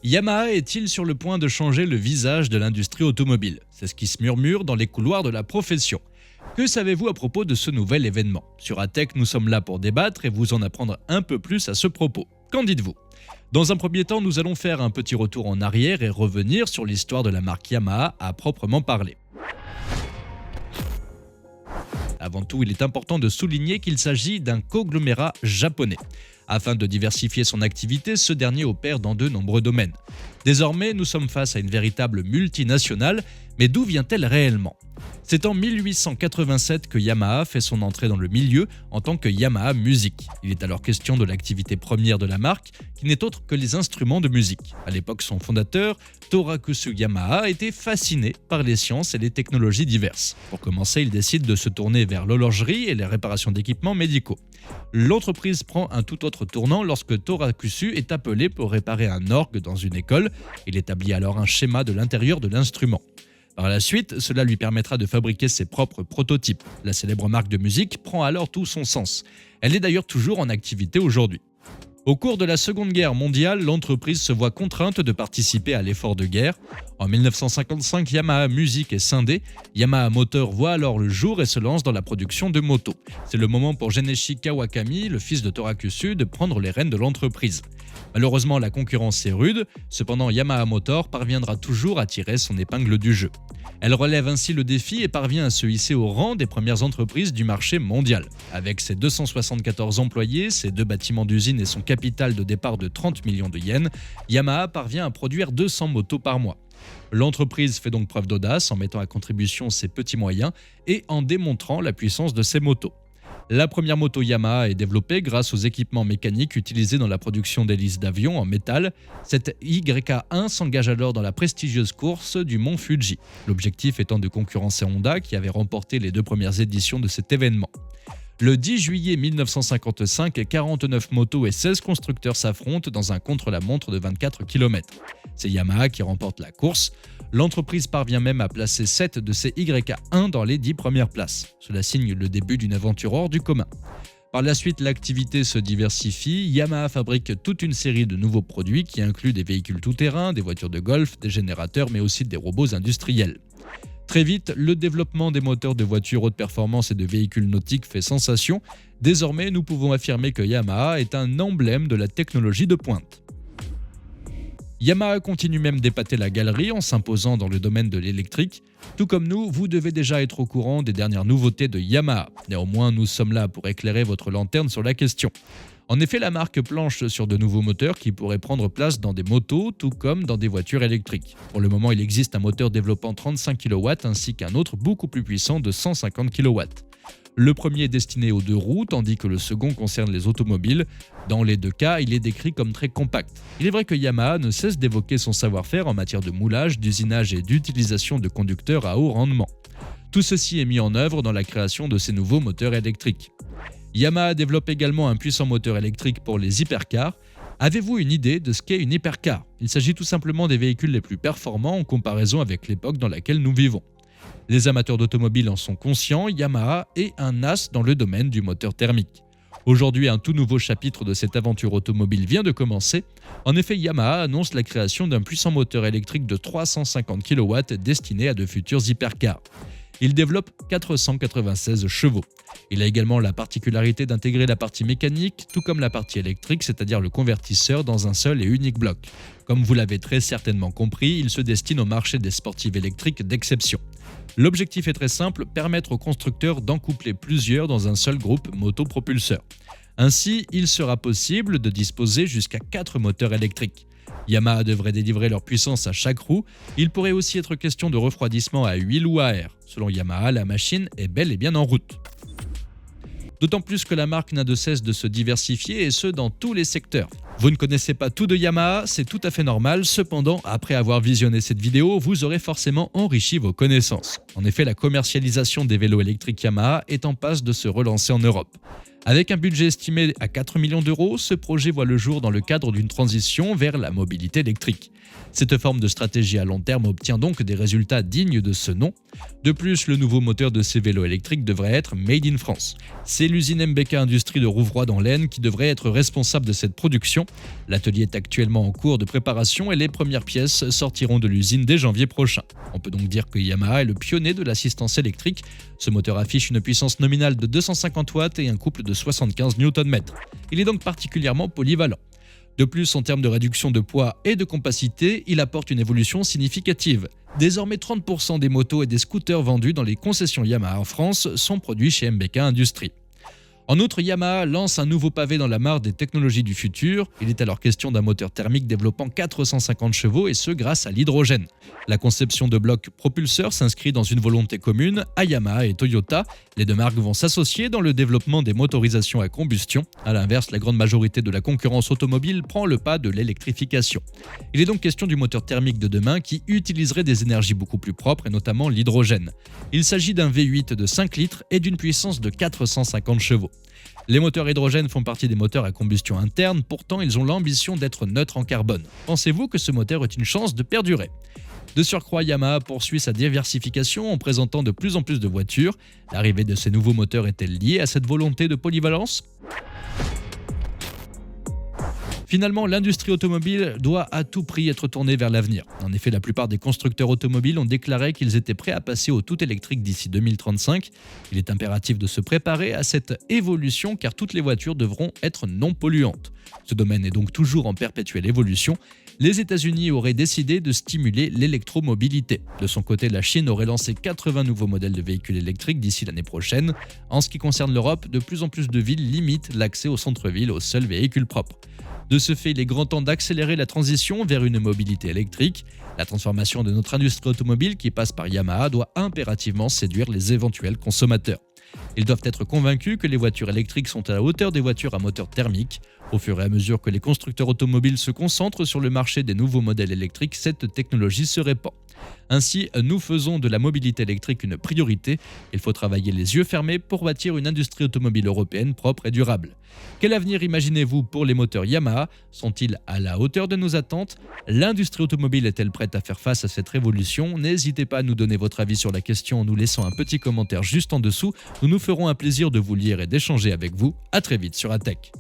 Yamaha est-il sur le point de changer le visage de l'industrie automobile? C'est ce qui se murmure dans les couloirs de la profession. Que savez-vous à propos de ce nouvel événement? Sur ATech, nous sommes là pour débattre et vous en apprendre un peu plus à ce propos. Qu'en dites-vous? Dans un premier temps, nous allons faire un petit retour en arrière et revenir sur l'histoire de la marque Yamaha à proprement parler. Avant tout, il est important de souligner qu'il s'agit d'un conglomérat japonais. Afin de diversifier son activité, ce dernier opère dans de nombreux domaines. Désormais, nous sommes face à une véritable multinationale, mais d'où vient-elle réellement? C'est en 1887 que Yamaha fait son entrée dans le milieu en tant que Yamaha Music. Il est alors question de l'activité première de la marque, qui n'est autre que les instruments de musique. À l'époque, son fondateur, Torakusu Yamaha, était fasciné par les sciences et les technologies diverses. Pour commencer, il décide de se tourner vers l'horlogerie et les réparations d'équipements médicaux. L'entreprise prend un tout autre tournant lorsque Torakusu est appelé pour réparer un orgue dans une école. Il établit alors un schéma de l'intérieur de l'instrument. Par la suite, cela lui permettra de fabriquer ses propres prototypes. La célèbre marque de musique prend alors tout son sens. Elle est d'ailleurs toujours en activité aujourd'hui. Au cours de la Seconde Guerre mondiale, l'entreprise se voit contrainte de participer à l'effort de guerre. En 1955, Yamaha Music est scindée. Yamaha Motor voit alors le jour et se lance dans la production de motos. C'est le moment pour Geneshi Kawakami, le fils de Torakusu, de prendre les rênes de l'entreprise. Malheureusement, la concurrence est rude. Cependant, Yamaha Motor parviendra toujours à tirer son épingle du jeu. Elle relève ainsi le défi et parvient à se hisser au rang des premières entreprises du marché mondial. Avec ses 274 employés, ses 2 bâtiments d'usine et son capital de départ de 30 millions de yens, Yamaha parvient à produire 200 motos par mois. L'entreprise fait donc preuve d'audace en mettant à contribution ses petits moyens et en démontrant la puissance de ses motos. La première moto Yamaha est développée grâce aux équipements mécaniques utilisés dans la production d'hélices d'avions en métal. Cette YK1 s'engage alors dans la prestigieuse course du mont Fuji, l'objectif étant de concurrencer Honda qui avait remporté les 2 premières éditions de cet événement. Le 10 juillet 1955, 49 motos et 16 constructeurs s'affrontent dans un contre-la-montre de 24 km. C'est Yamaha qui remporte la course. L'entreprise parvient même à placer 7 de ses YK1 dans les 10 premières places. Cela signe le début d'une aventure hors du commun. Par la suite, l'activité se diversifie. Yamaha fabrique toute une série de nouveaux produits qui incluent des véhicules tout-terrain, des voitures de golf, des générateurs, mais aussi des robots industriels. Très vite, le développement des moteurs de voitures haute performance et de véhicules nautiques fait sensation. Désormais, nous pouvons affirmer que Yamaha est un emblème de la technologie de pointe. Yamaha continue même d'épater la galerie en s'imposant dans le domaine de l'électrique. Tout comme nous, vous devez déjà être au courant des dernières nouveautés de Yamaha. Néanmoins, nous sommes là pour éclairer votre lanterne sur la question. En effet, la marque planche sur de nouveaux moteurs qui pourraient prendre place dans des motos, tout comme dans des voitures électriques. Pour le moment, il existe un moteur développant 35 kW ainsi qu'un autre beaucoup plus puissant de 150 kW. Le premier est destiné aux 2 roues, tandis que le second concerne les automobiles. Dans les 2 cas, il est décrit comme très compact. Il est vrai que Yamaha ne cesse d'évoquer son savoir-faire en matière de moulage, d'usinage et d'utilisation de conducteurs à haut rendement. Tout ceci est mis en œuvre dans la création de ces nouveaux moteurs électriques. Yamaha développe également un puissant moteur électrique pour les hypercars. Avez-vous une idée de ce qu'est une hypercar? Il s'agit tout simplement des véhicules les plus performants en comparaison avec l'époque dans laquelle nous vivons. Les amateurs d'automobiles en sont conscients, Yamaha est un as dans le domaine du moteur thermique. Aujourd'hui, un tout nouveau chapitre de cette aventure automobile vient de commencer. En effet, Yamaha annonce la création d'un puissant moteur électrique de 350 kW destiné à de futurs hypercars. Il développe 496 chevaux. Il a également la particularité d'intégrer la partie mécanique, tout comme la partie électrique, c'est-à-dire le convertisseur dans un seul et unique bloc. Comme vous l'avez très certainement compris, il se destine au marché des sportives électriques d'exception. L'objectif est très simple, permettre aux constructeurs d'encoupler plusieurs dans un seul groupe motopropulseur. Ainsi, il sera possible de disposer jusqu'à 4 moteurs électriques. Yamaha devrait délivrer leur puissance à chaque roue. Il pourrait aussi être question de refroidissement à huile ou à air. Selon Yamaha, la machine est bel et bien en route. D'autant plus que la marque n'a de cesse de se diversifier et ce dans tous les secteurs. Vous ne connaissez pas tout de Yamaha, c'est tout à fait normal. Cependant, après avoir visionné cette vidéo, vous aurez forcément enrichi vos connaissances. En effet, la commercialisation des vélos électriques Yamaha est en passe de se relancer en Europe. Avec un budget estimé à 4 millions d'euros, ce projet voit le jour dans le cadre d'une transition vers la mobilité électrique. Cette forme de stratégie à long terme obtient donc des résultats dignes de ce nom. De plus, le nouveau moteur de ces vélos électriques devrait être Made in France. C'est l'usine MBK Industrie de Rouvroy dans l'Aisne qui devrait être responsable de cette production. L'atelier est actuellement en cours de préparation et les premières pièces sortiront de l'usine dès janvier prochain. On peut donc dire que Yamaha est le pionnier de l'assistance électrique. Ce moteur affiche une puissance nominale de 250 watts et un couple de 75 Nm. Il est donc particulièrement polyvalent. De plus, en termes de réduction de poids et de compacité, il apporte une évolution significative. Désormais, 30% des motos et des scooters vendus dans les concessions Yamaha en France sont produits chez MBK Industries. En outre, Yamaha lance un nouveau pavé dans la mare des technologies du futur. Il est alors question d'un moteur thermique développant 450 chevaux et ce grâce à l'hydrogène. La conception de blocs propulseurs s'inscrit dans une volonté commune à Yamaha et Toyota. Les deux marques vont s'associer dans le développement des motorisations à combustion. A l'inverse, la grande majorité de la concurrence automobile prend le pas de l'électrification. Il est donc question du moteur thermique de demain qui utiliserait des énergies beaucoup plus propres et notamment l'hydrogène. Il s'agit d'un V8 de 5 litres et d'une puissance de 450 chevaux. Les moteurs hydrogène font partie des moteurs à combustion interne, pourtant ils ont l'ambition d'être neutres en carbone. Pensez-vous que ce moteur ait une chance de perdurer ? De surcroît, Yamaha poursuit sa diversification en présentant de plus en plus de voitures. L'arrivée de ces nouveaux moteurs est-elle liée à cette volonté de polyvalence ? Finalement, l'industrie automobile doit à tout prix être tournée vers l'avenir. En effet, la plupart des constructeurs automobiles ont déclaré qu'ils étaient prêts à passer au tout électrique d'ici 2035. Il est impératif de se préparer à cette évolution car toutes les voitures devront être non polluantes. Ce domaine est donc toujours en perpétuelle évolution. Les États-Unis auraient décidé de stimuler l'électromobilité. De son côté, la Chine aurait lancé 80 nouveaux modèles de véhicules électriques d'ici l'année prochaine. En ce qui concerne l'Europe, de plus en plus de villes limitent l'accès au centre-ville aux seuls véhicules propres. De ce fait, il est grand temps d'accélérer la transition vers une mobilité électrique. La transformation de notre industrie automobile qui passe par Yamaha doit impérativement séduire les éventuels consommateurs. Ils doivent être convaincus que les voitures électriques sont à la hauteur des voitures à moteur thermique. Au fur et à mesure que les constructeurs automobiles se concentrent sur le marché des nouveaux modèles électriques, cette technologie se répand. Ainsi, nous faisons de la mobilité électrique une priorité. Il faut travailler les yeux fermés pour bâtir une industrie automobile européenne propre et durable. Quel avenir imaginez-vous pour les moteurs Yamaha ? Sont-ils à la hauteur de nos attentes ? L'industrie automobile est-elle prête à faire face à cette révolution ? N'hésitez pas à nous donner votre avis sur la question en nous laissant un petit commentaire juste en dessous. Nous nous ferons un plaisir de vous lire et d'échanger avec vous. À très vite sur ATech.